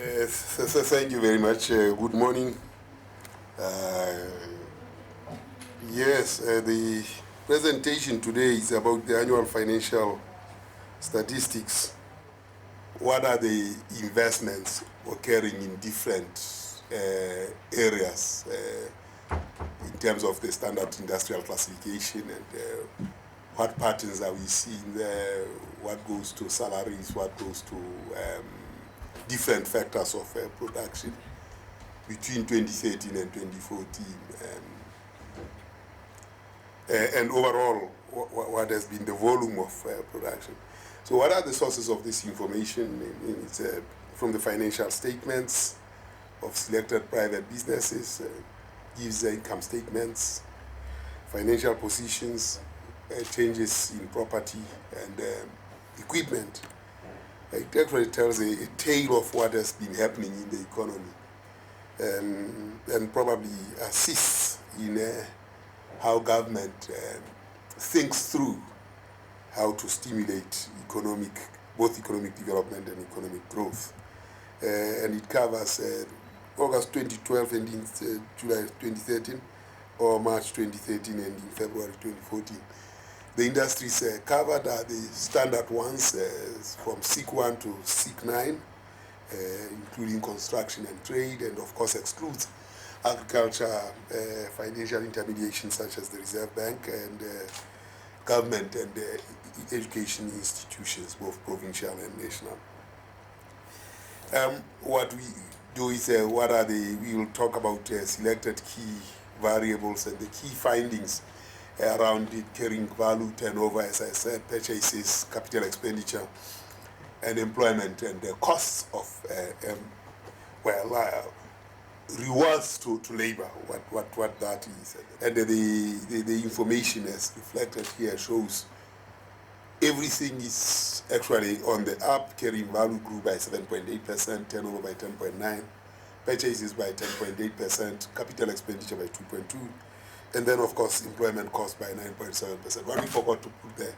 Thank you very much. Good morning. Yes, the presentation today is about the annual financial statistics. What are the investments occurring in different areas in terms of the standard industrial classification, and what patterns are we seeing there, what goes to salaries, what goes to different factors of production between 2013 and 2014, and overall what has been the volume of production. So what are the sources of this information? It's from the financial statements of selected private businesses, gives the income statements, financial positions, changes in property and equipment. It actually tells a tale of what has been happening in the economy, and probably assists in how government thinks through how to stimulate both economic development and economic growth. And it covers August 2012 ending July 2013, or March 2013 ending February 2014. The industries covered are the standard ones from SIC 1 to SIC 9, including construction and trade, and of course excludes agriculture, financial intermediation such as the Reserve Bank, and government and education institutions, both provincial and national. What we do is, we will talk about selected key variables and the key findings around the carrying value, turnover, as I said, purchases, capital expenditure, and employment, and the costs of rewards to labor, what that is. And the information as reflected here shows everything is actually on the up. Carrying value grew by 7.8%, turnover by 10.9%, purchases by 10.8%, capital expenditure by 2.2%, and then of course employment cost by 9.7%. What we forgot to put there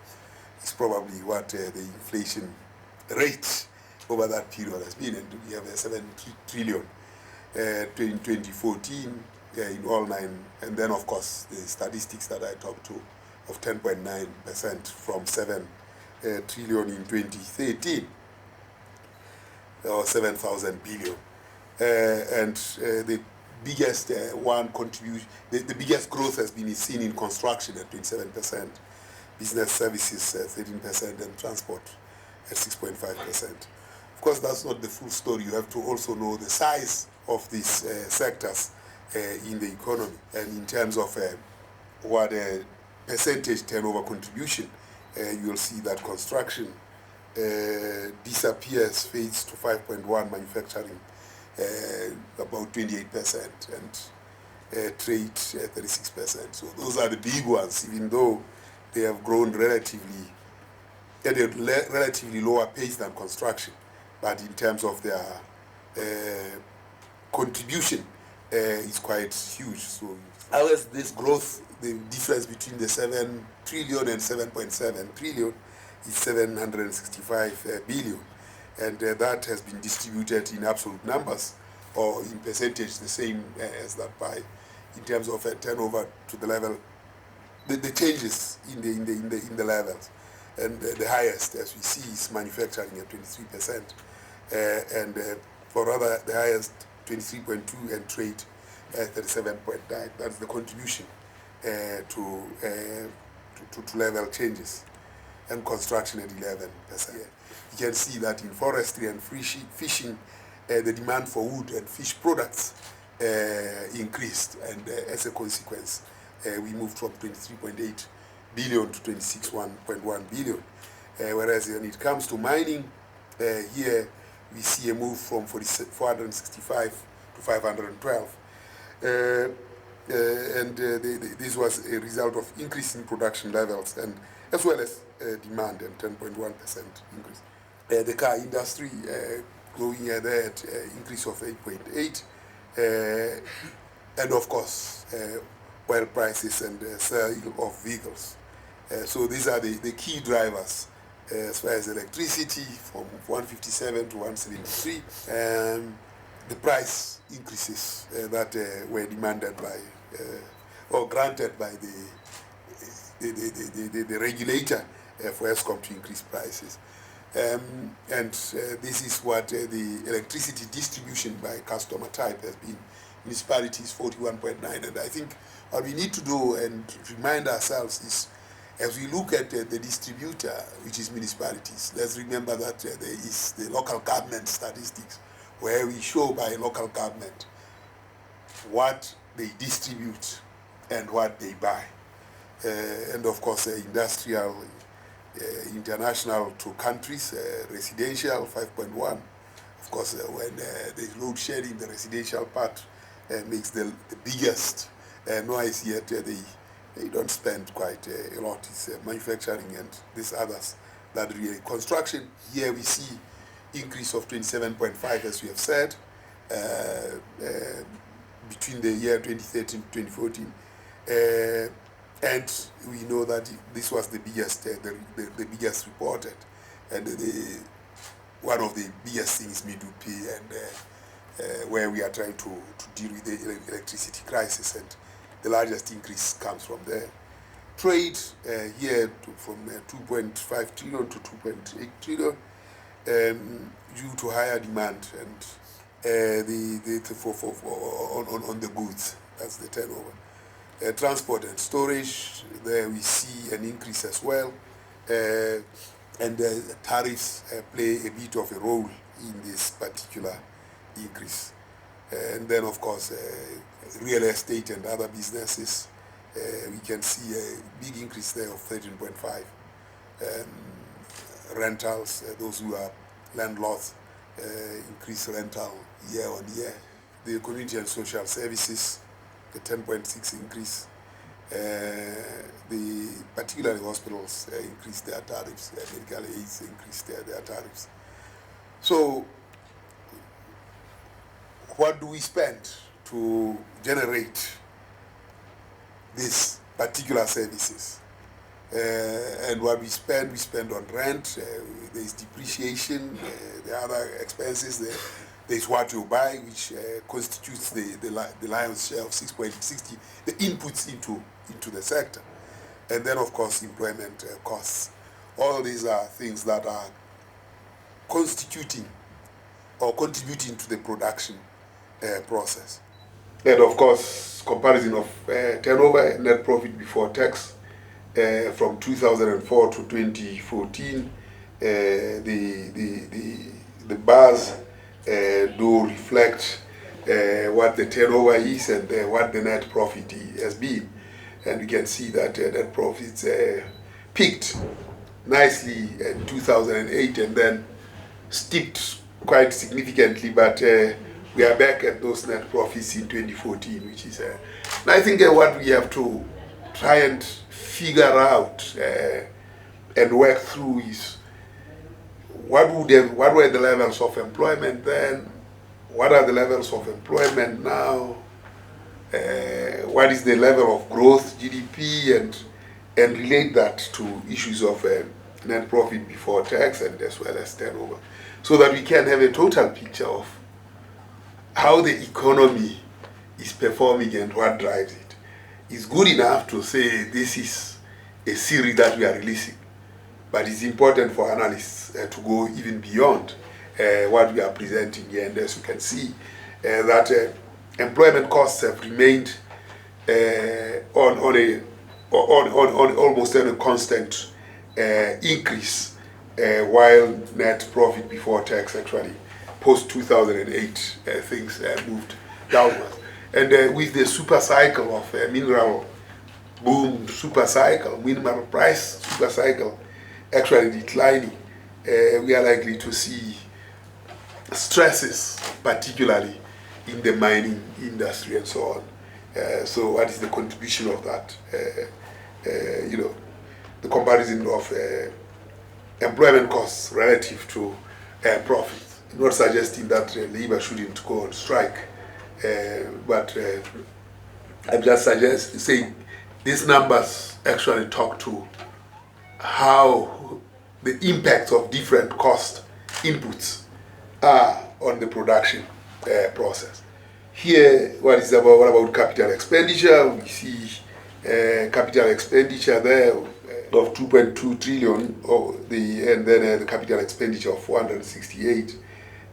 is probably what the inflation rate over that period has been, and we have a 7 trillion in 2014 in all nine, and then of course the statistics that I talked to of 10.9% from 7 trillion in 2013, or 7,000 billion, and the biggest the biggest growth has been seen in construction at 27%, business services 13%, and transport at 6.5%. Of course, that's not the full story. You have to also know the size of these sectors in the economy, and in terms of what percentage turnover contribution, you will see that construction disappears, fades to 5.1%, manufacturing about 28%, and trade 36%. So those are the big ones, even though they have grown relatively at a relatively lower pace than construction, but in terms of their contribution is quite huge. So as this growth, the difference between the 7 trillion and 7.7 trillion is 765 billion. And that has been distributed in absolute numbers, or in percentage the same as that by, in terms of turnover to the level, the changes in the levels. And the highest, as we see, is manufacturing at 23%, and for other, the highest 23.2%, and trade 37.9%. That's the contribution to level changes, and construction at 11%. You can see that in forestry and fishing, the demand for wood and fish products increased, and as a consequence, we moved from 23.8 billion to 26.1 billion. Whereas when it comes to mining, here we see a move from 465 to 512. This was a result of increase in production levels, and as well as demand, and 10.1% increase. The car industry growing at increase of 8.8%, and of course oil prices and sale of vehicles. So these are the key drivers As far as electricity, from 157 to 173, the price increases that were demanded by or granted by the regulator for ESCOM to increase prices. This is what the electricity distribution by customer type has been. Municipalities 41.9, and I think what we need to do and remind ourselves is, as we look at the distributor, which is municipalities, let's remember that there is the local government statistics, where we show by local government what they distribute and what they buy. And of course, industrial, international to countries, residential 5.1. Of course, when there's load shedding, the residential part makes the biggest noise, yet they don't spend quite a lot. It's manufacturing and these others that really. Construction, here we see increase of 27.5, as we have said, between the year 2013 to 2014. And we know that this was the biggest, the biggest reported, and one of the biggest things Medupi, and where we are trying to deal with the electricity crisis, and the largest increase comes from there. Trade here from 2.5 trillion to 2.8 trillion due to higher demand and on the goods. That's the turnover. Transport and storage, there we see an increase as well, and tariffs play a bit of a role in this particular increase. And then, of course, real estate and other businesses, we can see a big increase there of 13.5. Rentals, those who are landlords, increase rental year on year. The community and social services, the 10.6 increase. Particularly hospitals increased their tariffs, medical aids increased their tariffs. So what do we spend to generate these particular services? And what we spend on rent, there's depreciation, the other expenses, there's what you buy, which constitutes the lion's share of 6.60, the inputs into the sector. And then, of course, employment costs. All these are things that are constituting or contributing to the production process. And, of course, comparison of turnover, net profit before tax, from 2004 to 2014, the bars do reflect what the turnover is and what the net profit has been. And we can see that net profits peaked nicely in 2008 and then steeped quite significantly, but we are back at those net profits in 2014, which is, and I think what we have to try and figure out and work through is what were the levels of employment then, what are the levels of employment now, what is the level of growth, GDP, and relate that to issues of net profit before tax and as well as turnover, so that we can have a total picture of how the economy is performing and what drives it. It's good enough to say this is a series that we are releasing, but it's important for analysts to go even beyond what we are presenting here. And as you can see, that employment costs have remained on almost a constant increase, while net profit before tax actually post 2008 things moved downwards. And with the super cycle of mineral boom, super cycle, mineral price super cycle actually declining, we are likely to see stresses, particularly in the mining industry and so on. So what is the contribution of that? The comparison of employment costs relative to profits. Not suggesting that labor shouldn't go on strike, but I'm just saying these numbers actually talk to how the impacts of different cost inputs are on the production process. Here, what about capital expenditure? We see capital expenditure there of 2.2 trillion, and then the capital expenditure of 468,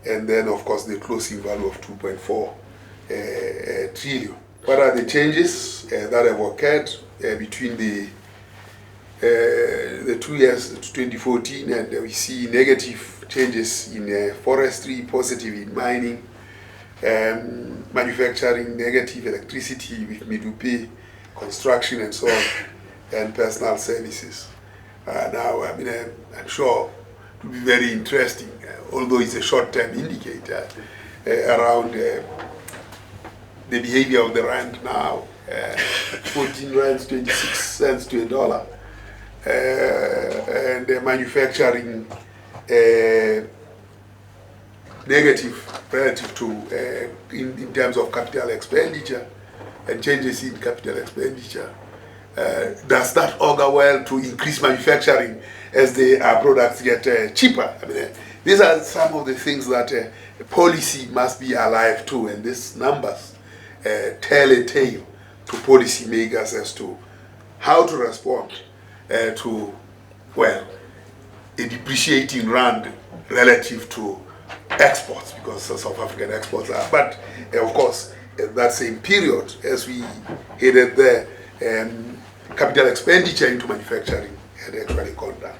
and then of course the closing value of 2.4 trillion. What are the changes that have occurred between the 2 years, 2014, and we see negative changes in forestry, positive in mining, manufacturing, negative electricity with Midupe, construction and so on, and personal services. Now, I mean, I'm sure it will be very interesting, although it's a short-term indicator, around the behavior of the rand now. 14 rands, 26 cents to a dollar. And manufacturing negative relative to in terms of capital expenditure and changes in capital expenditure. Does that augur well to increase manufacturing as the products get cheaper? I mean, these are some of the things that policy must be alive to, and these numbers tell a tale to policymakers as to how to respond to, well, a depreciating rand relative to exports, because South African exports are. But of course, in that same period, as we headed there, capital expenditure into manufacturing had actually gone down.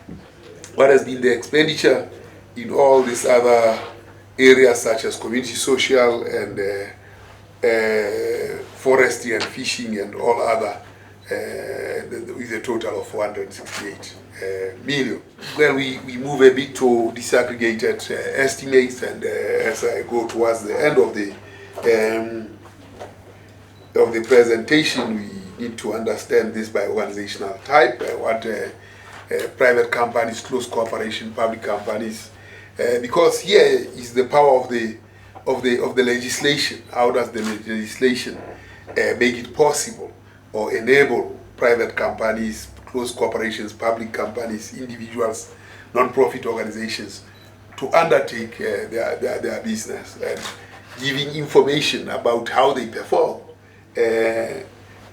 What has been the expenditure in all these other areas, such as community social and forestry and fishing and all other, with a total of 468 million. Well, we move a bit to disaggregated estimates, and as I go towards the end of the presentation, we need to understand this by organizational type, what private companies, close cooperation, public companies, because here is the power of the legislation. How does the legislation make it possible or enable private companies, close corporations, public companies, individuals, non-profit organizations to undertake their business, and giving information about how they perform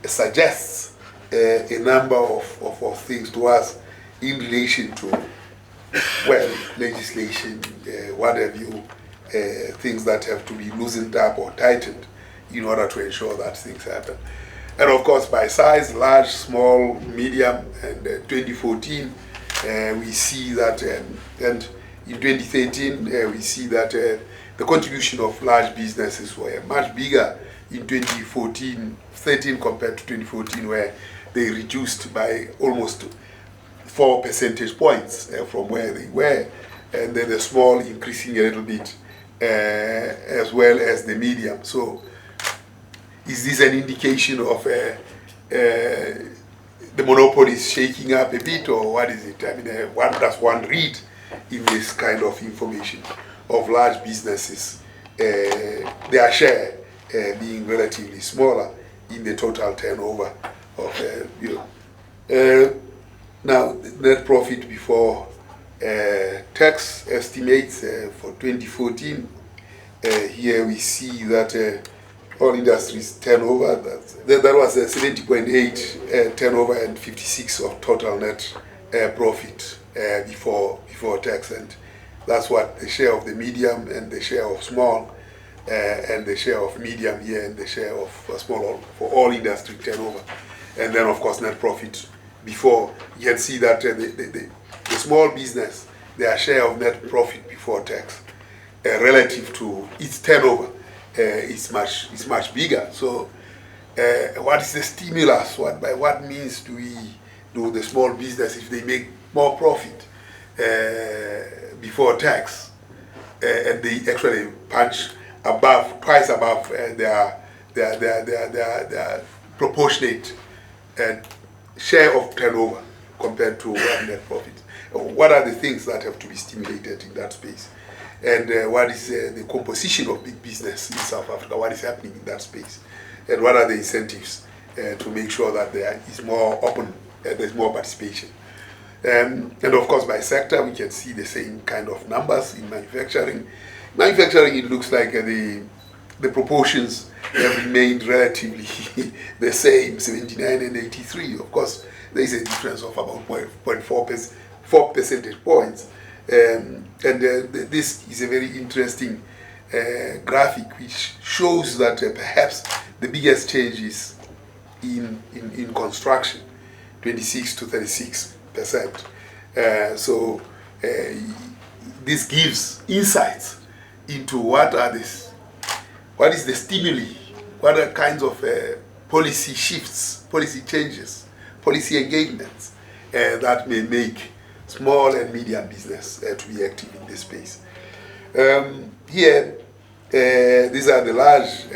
suggests a number of things to us in relation to, well, legislation, what have you, things that have to be loosened up or tightened in order to ensure that things happen. And of course, by size, large, small, medium, and 2014, we see that, and in 2013, we see that the contribution of large businesses were much bigger in 2013 compared to 2014, where they reduced by almost 4 percentage points from where they were, and then the small increasing a little bit, as well as the medium. So, is this an indication of the monopolies shaking up a bit, or what is it? I mean, what does one read in this kind of information of large businesses, their share being relatively smaller in the total turnover of now, net profit before tax estimates for 2014. Here we see that all industries turnover, that was 70.8 turnover and 56 of total net profit before tax, and that's what the share of the medium and the share of small and the share of medium here and the share of small for all industry turnover. And then of course net profit before. You can see that the small business, their share of net profit before tax relative to its turnover is much bigger. So what is the stimulus? By what means do the small business, if they make more profit before tax, and they actually punch twice above their proportionate share of turnover compared to net profit? What are the things that have to be stimulated in that space? And what is the composition of big business in South Africa? What is happening in that space? And what are the incentives to make sure that there is more open, there's more participation? And of course, by sector, we can see the same kind of numbers in manufacturing. Manufacturing, it looks like the proportions have remained relatively the same, 79 and 83. Of course, there is a difference of about 4 percentage points. This is a very interesting graphic which shows that perhaps the biggest change is in construction, 26 to 36%. This gives insights into what is the stimuli, what are kinds of policy shifts, policy changes, policy engagements that may make small and medium business to be active in this space. Here, these are the large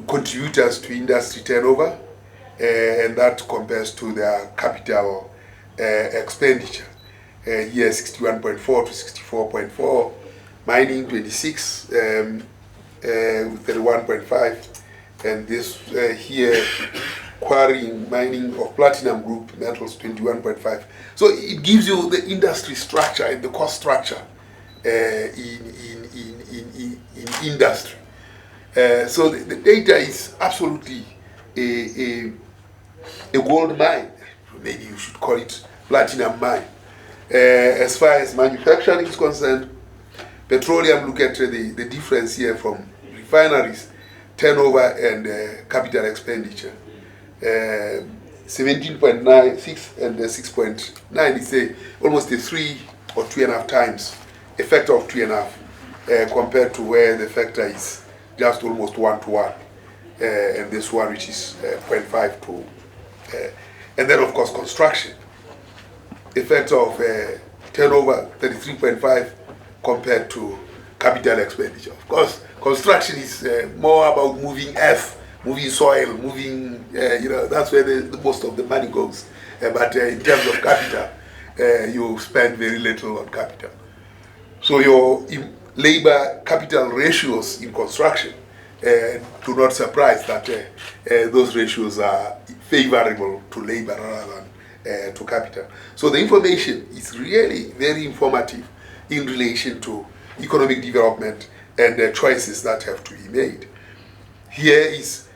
contributors to industry turnover, and that compares to their capital expenditure. Here 61.4 to 64.4, mining 26, 31.5, and this here quarrying, mining of platinum group metals 21.5. So it gives you the industry structure and the cost structure in industry. So the data is absolutely a gold mine. Maybe you should call it platinum mine. As far as manufacturing is concerned, petroleum, look at the difference here from refineries, turnover and capital expenditure. 17.96 and 6.9 is almost a 3 or 2.5 times, a factor of 2.5 compared to where the factor is just almost 1 to 1, and this one which is 0.5 to, and then of course construction, effect of turnover 33.5 compared to capital expenditure. Of course, construction is more about moving earth, moving soil, moving, that's where the most of the money goes. But in terms of capital, you spend very little on capital. So your labor capital ratios in construction do not surprise that those ratios are favorable to labor rather than to capital. So the information is really very informative in relation to economic development and the choices that have to be made. Here is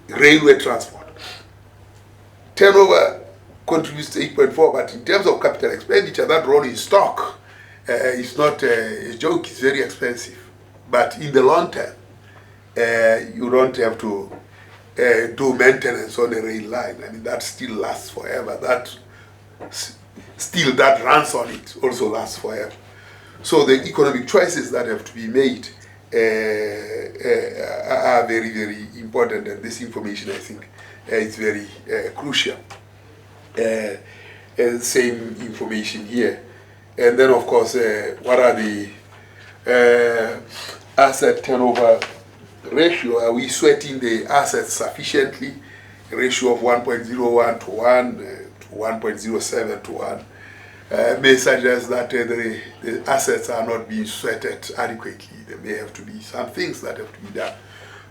railway transport. Turnover contributes to 8.4, but in terms of capital expenditure, that rolling stock is not a joke, it's very expensive. But in the long term, you don't have to do maintenance on a rail line. I mean, that still lasts forever. That runs on it also lasts forever. So the economic choices that have to be made are very, very important, and this information, I think, is very crucial. And same information here. And then, of course, what are the asset turnover ratio? Are we sweating the assets sufficiently? A ratio of 1.01 to 1 to 1.07 to 1 may suggest that the assets are not being sweated adequately. There may have to be some things that have to be done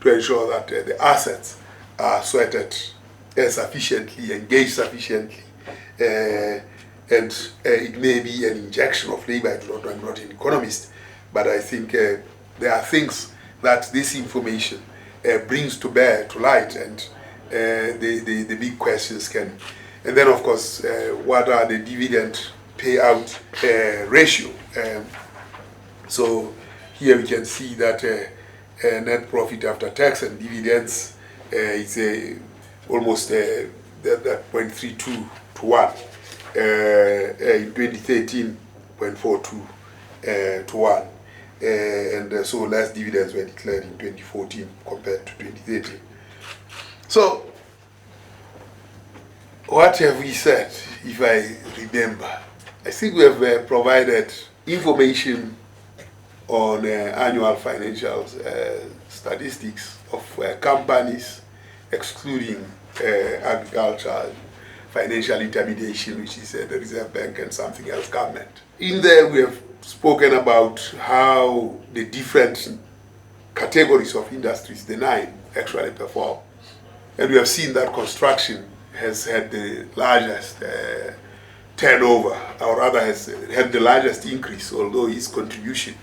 to ensure that the assets are sweated sufficiently, engaged sufficiently, and it may be an injection of labor. I'm not an economist, but I think there are things that this information brings to bear, to light, and the big questions can. And then, of course, what are the dividend payout ratio? So here we can see that net profit after tax and dividends is almost that 0.32 to 1. In 2013, 0.42 to 1. And so less dividends were declared in 2014 compared to 2013. So, what have we said, if I remember? I think we have provided information on annual financial statistics of companies, excluding agriculture, financial intermediation, which is the Reserve Bank, and something else, government. In there, we have spoken about how the different categories of industries, the 9, actually perform. And we have seen that construction has had the largest turnover, or rather has had the largest increase, although his contribution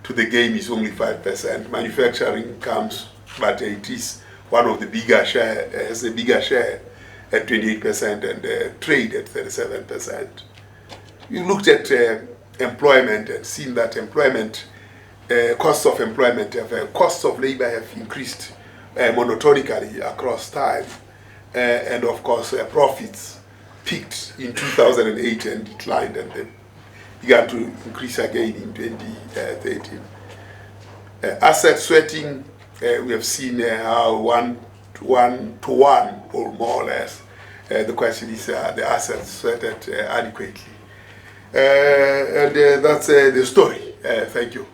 to the game is only 5%. Manufacturing comes, but it is one of the bigger share, has a bigger share at 28%, and trade at 37%. We looked at employment and seen that employment, costs of employment, costs of labor have increased monotonically across time, and of course profits peaked in 2008 and declined, and then began to increase again in 2013. Asset sweating, we have seen how one to one, or more or less. The question is, the assets sweated adequately? And that's the story. Thank you.